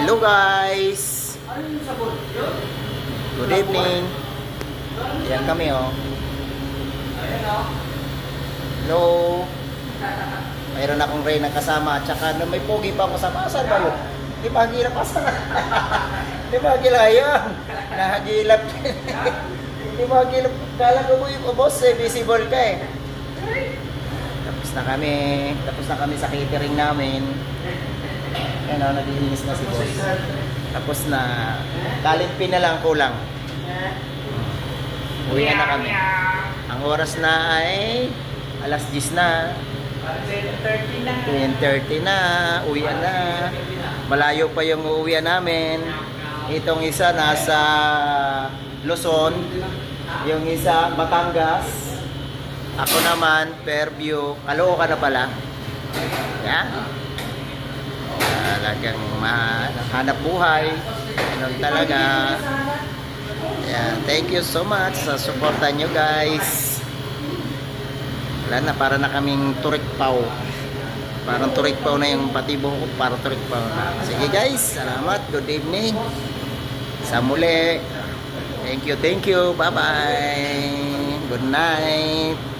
Hello guys! Good evening! Ayan kami oh. Hello! Mayroon akong Reyna kasama at saka may pogi pa ako sa pasal ba yun? Di ba hagilap pasal? Di ba hagilap ayun? Nahagilap. Di ba hagilap? Kala ko yung boss eh, visible ka eh. Tapos na kami sa catering namin. Ayan o, naglilinis na si boss. Tapos na, kalimpi na lang kulang. Uwi na kami. Ang oras na ay alas 10 na. 10:30 na, uwian na. Malayo pa yung uuwian namin. Itong isa nasa Luzon, yung isa Batangas. Ako naman, Fairview, Caloocan na pala. Yan. Talagang hanap buhay. Ganun talaga. Yan. Thank you so much sa suporta nyo guys. Wala na, para na kaming turikpaw. Parang turikpaw na yung patibo ko. Parang turikpaw na. Sige guys, salamat. Good evening. Sa muli. Thank you. Bye bye. Good night.